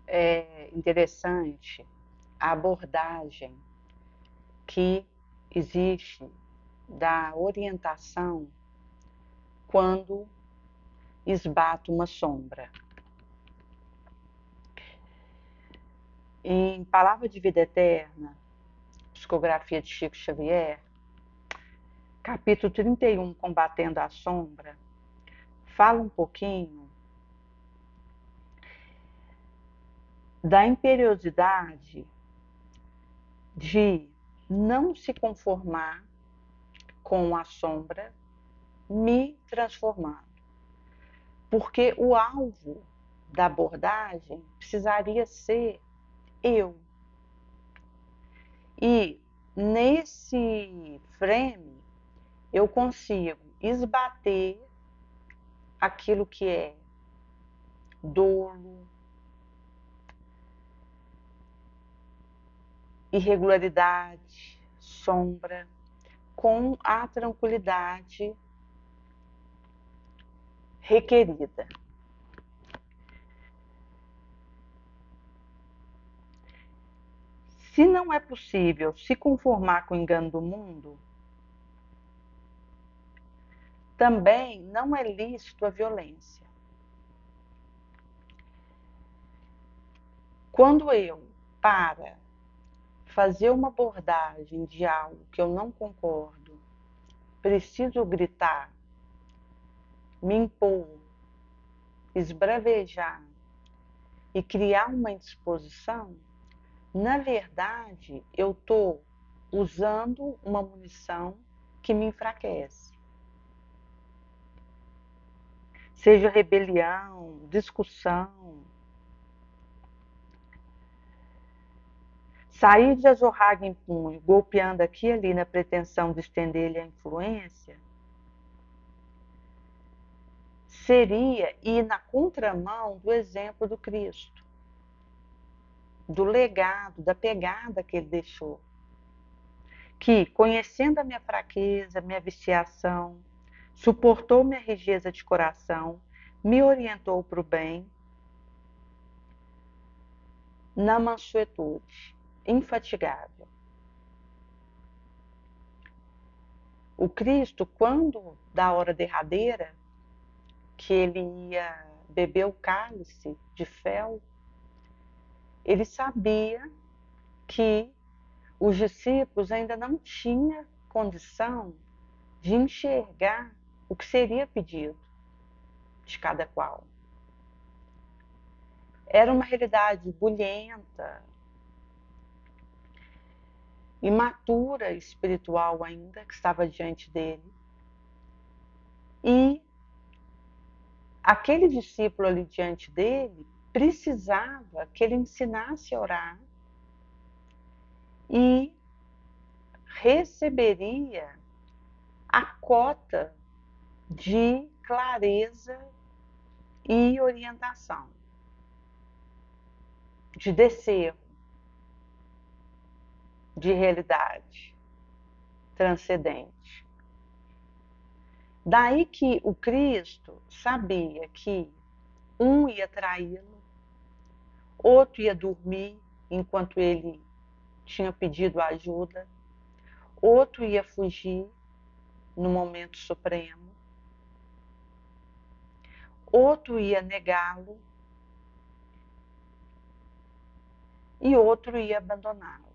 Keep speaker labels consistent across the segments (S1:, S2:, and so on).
S1: é interessante a abordagem que existe da orientação quando esbate uma sombra. Em Palavra de Vida Eterna, psicografia de Chico Xavier, capítulo 31, Combatendo a Sombra, fala um pouquinho da imperiosidade de não se conformar com a sombra me transformando. Porque o alvo da abordagem precisaria ser eu. E nesse frame eu consigo esbater aquilo que é dolo, irregularidade, sombra, com a tranquilidade requerida. Se não é possível se conformar com o engano do mundo, também não é lícito a violência. Quando eu, para fazer uma abordagem de algo que eu não concordo, preciso gritar, me impor, esbravejar e criar uma indisposição, na verdade, eu estou usando uma munição que me enfraquece. Seja rebelião, discussão, sair de azorraga em punho, golpeando aqui e ali na pretensão de estender-lhe a influência, seria ir na contramão do exemplo do Cristo, do legado, da pegada que ele deixou. Que, conhecendo a minha fraqueza, minha viciação, suportou minha rijeza de coração, me orientou para o bem, na mansuetude, infatigável. O Cristo, quando, da hora derradeira, que ele ia beber o cálice de fel, ele sabia que os discípulos ainda não tinham condição de enxergar o que seria pedido de cada qual. Era uma realidade bulhenta, imatura espiritual ainda, que estava diante dele. E aquele discípulo ali diante dele precisava que ele ensinasse a orar e receberia a cota de clareza e orientação, de descer, de realidade transcendente. Daí que o Cristo sabia que um ia traí-lo, outro ia dormir enquanto ele tinha pedido ajuda, outro ia fugir no momento supremo, outro ia negá-lo e outro ia abandoná-lo.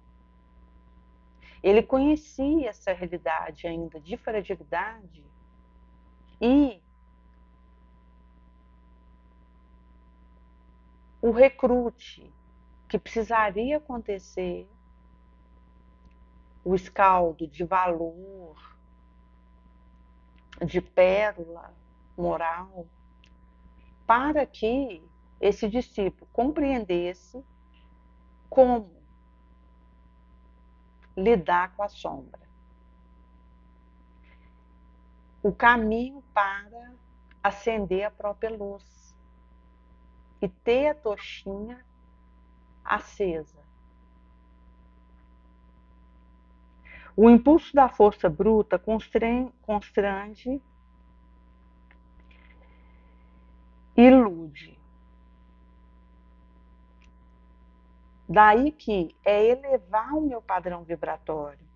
S1: Ele conhecia essa realidade ainda de fragilidade e o recrute que precisaria acontecer, o escaldo de valor, de pérola moral, para que esse discípulo compreendesse como lidar com a sombra. O caminho para acender a própria luz e ter a tochinha acesa. O impulso da força bruta constrange, ilude. Daí que é elevar o meu padrão vibratório.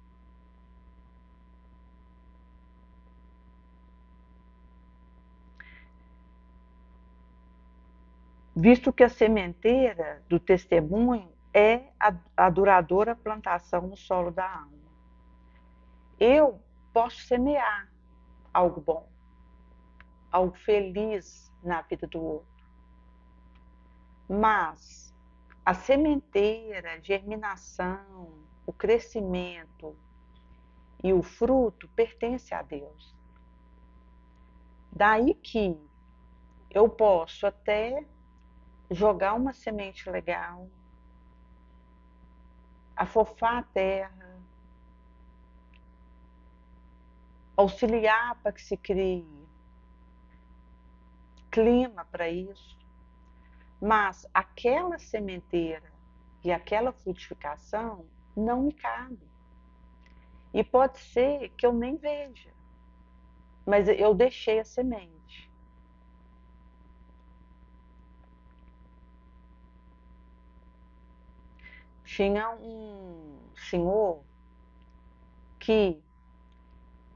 S1: Visto que a sementeira do testemunho é a duradoura plantação no solo da alma. Eu posso semear algo bom, algo feliz na vida do outro, mas a sementeira, a germinação, o crescimento e o fruto pertence a Deus. Daí que eu posso até jogar uma semente legal, afofar a terra, auxiliar para que se crie clima para isso, mas aquela sementeira e aquela frutificação não me cabe. E pode ser que eu nem veja, mas eu deixei a semente. Tinha um senhor que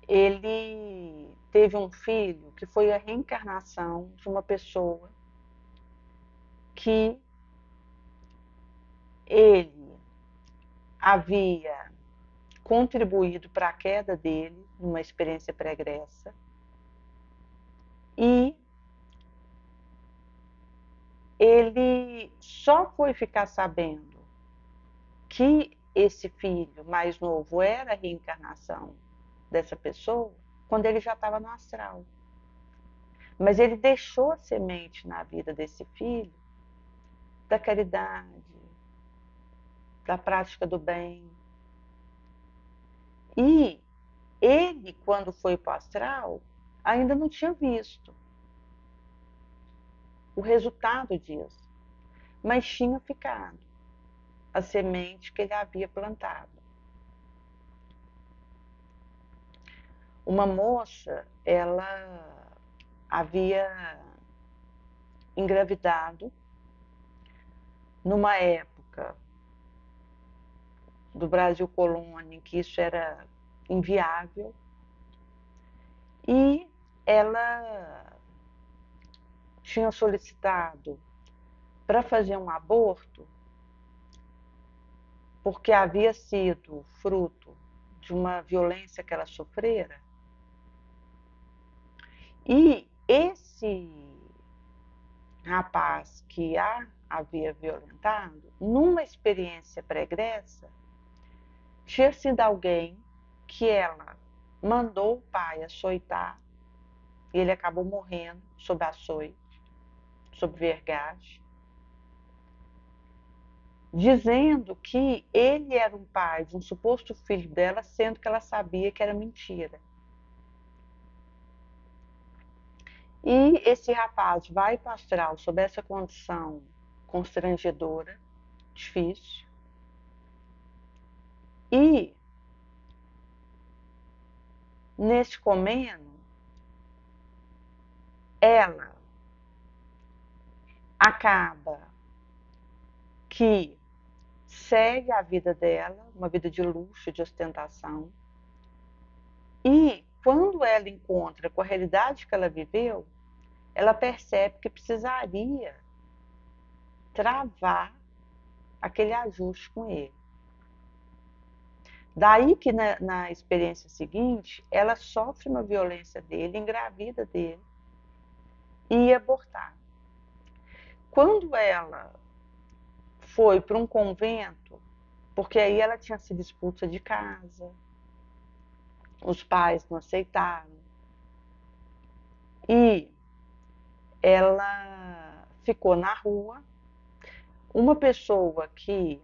S1: ele teve um filho que foi a reencarnação de uma pessoa que ele havia contribuído para a queda dele numa experiência pregressa e ele só foi ficar sabendo que esse filho mais novo era a reencarnação dessa pessoa quando ele já estava no astral. Mas ele deixou a semente na vida desse filho da caridade, da prática do bem. E ele, quando foi para o astral, ainda não tinha visto o resultado disso, mas tinha ficado a semente que ele havia plantado. Uma moça, ela havia engravidado numa época do Brasil colônia em que isso era inviável e ela tinha solicitado para fazer um aborto porque havia sido fruto de uma violência que ela sofrera. E esse rapaz que a havia violentado, numa experiência pregressa, tinha sido alguém que ela mandou o pai açoitar e ele acabou morrendo sob açoite, sob vergagem, dizendo que ele era um pai de um suposto filho dela, sendo que ela sabia que era mentira. E esse rapaz vai para o astral sob essa condição constrangedora, difícil, e nesse comeno, ela acaba que segue a vida dela, uma vida de luxo, de ostentação, e quando ela encontra com a realidade que ela viveu, ela percebe que precisaria travar aquele ajuste com ele. Daí que na experiência seguinte, ela sofre uma violência dele, engravida dele e ia abortar. Quando ela foi para um convento, porque aí ela tinha sido expulsa de casa, os pais não aceitaram, e ela ficou na rua. Uma pessoa que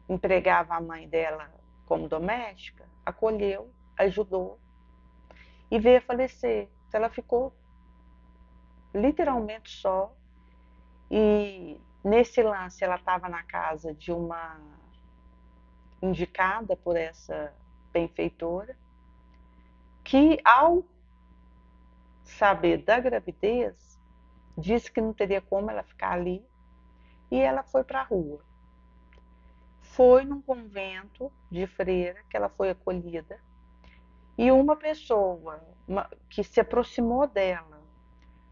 S1: empregava a mãe dela como doméstica acolheu, ajudou e veio a falecer. Então ela ficou literalmente só. E nesse lance ela estava na casa de uma indicada por essa benfeitora, que ao saber da gravidez, disse que não teria como ela ficar ali e ela foi para a rua. foi num convento de freira que ela foi acolhida e uma pessoa que se aproximou dela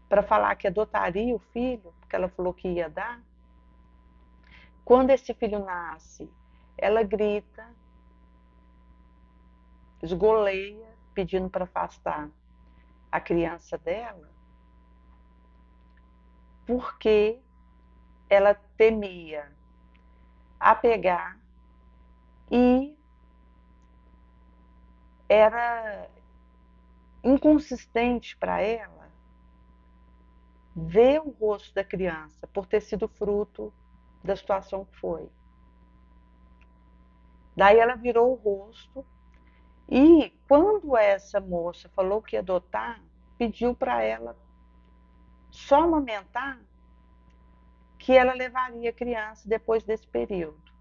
S1: para falar que adotaria o filho, porque ela falou que ia dar. Quando esse filho nasce, ela grita, esgoleia, pedindo para afastar a criança dela, porque ela temia apegar e era inconsistente para ela ver o rosto da criança por ter sido fruto da situação que foi. Daí ela virou o rosto e quando essa moça falou que ia adotar, pediu para ela só amamentar, que ela levaria a criança depois desse período.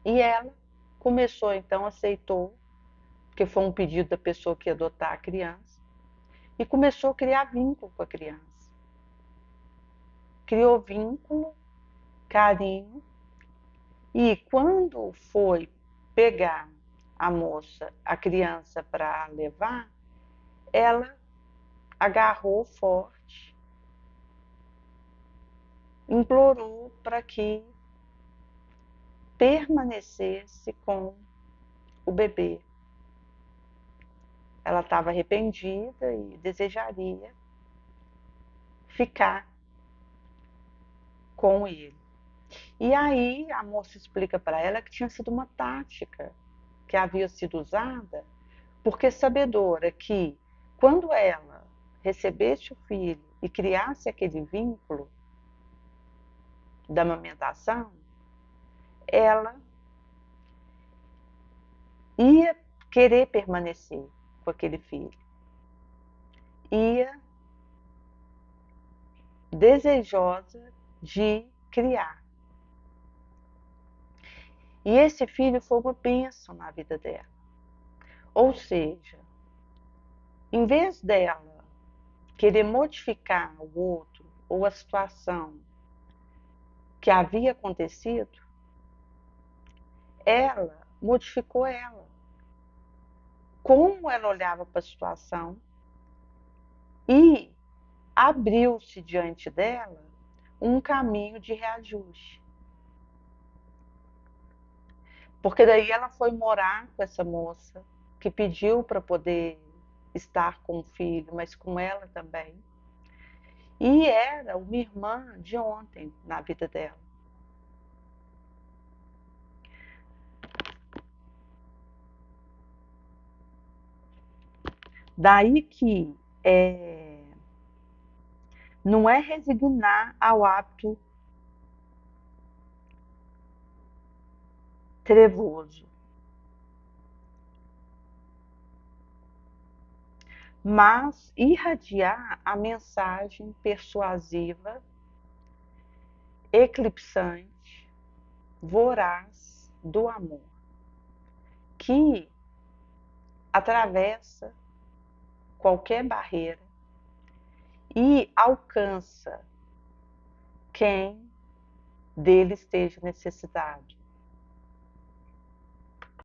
S1: E ela começou então, aceitou, porque foi um pedido da pessoa que ia adotar a criança, e começou a criar vínculo com a criança. Criou vínculo, carinho, e quando foi pegar a moça, a criança para levar, ela agarrou forte, implorou para que permanecesse com o bebê. Ela estava arrependida e desejaria ficar com ele. E aí a moça explica para ela que tinha sido uma tática que havia sido usada, porque sabedora que quando ela recebesse o filho e criasse aquele vínculo da amamentação, ela ia querer permanecer com aquele filho, ia desejosa de criar. E esse filho foi uma bênção na vida dela. Ou seja, em vez dela querer modificar o outro ou a situação que havia acontecido, ela modificou ela. Como ela olhava para a situação e abriu-se diante dela um caminho de reajuste. Porque daí ela foi morar com essa moça que pediu para poder estar com o filho, mas com ela também. E era uma irmã de ontem na vida dela. Daí que não é resignar ao hábito trevoso, mas irradiar a mensagem persuasiva, eclipsante, voraz do amor, que atravessa qualquer barreira e alcança quem dele esteja necessitado.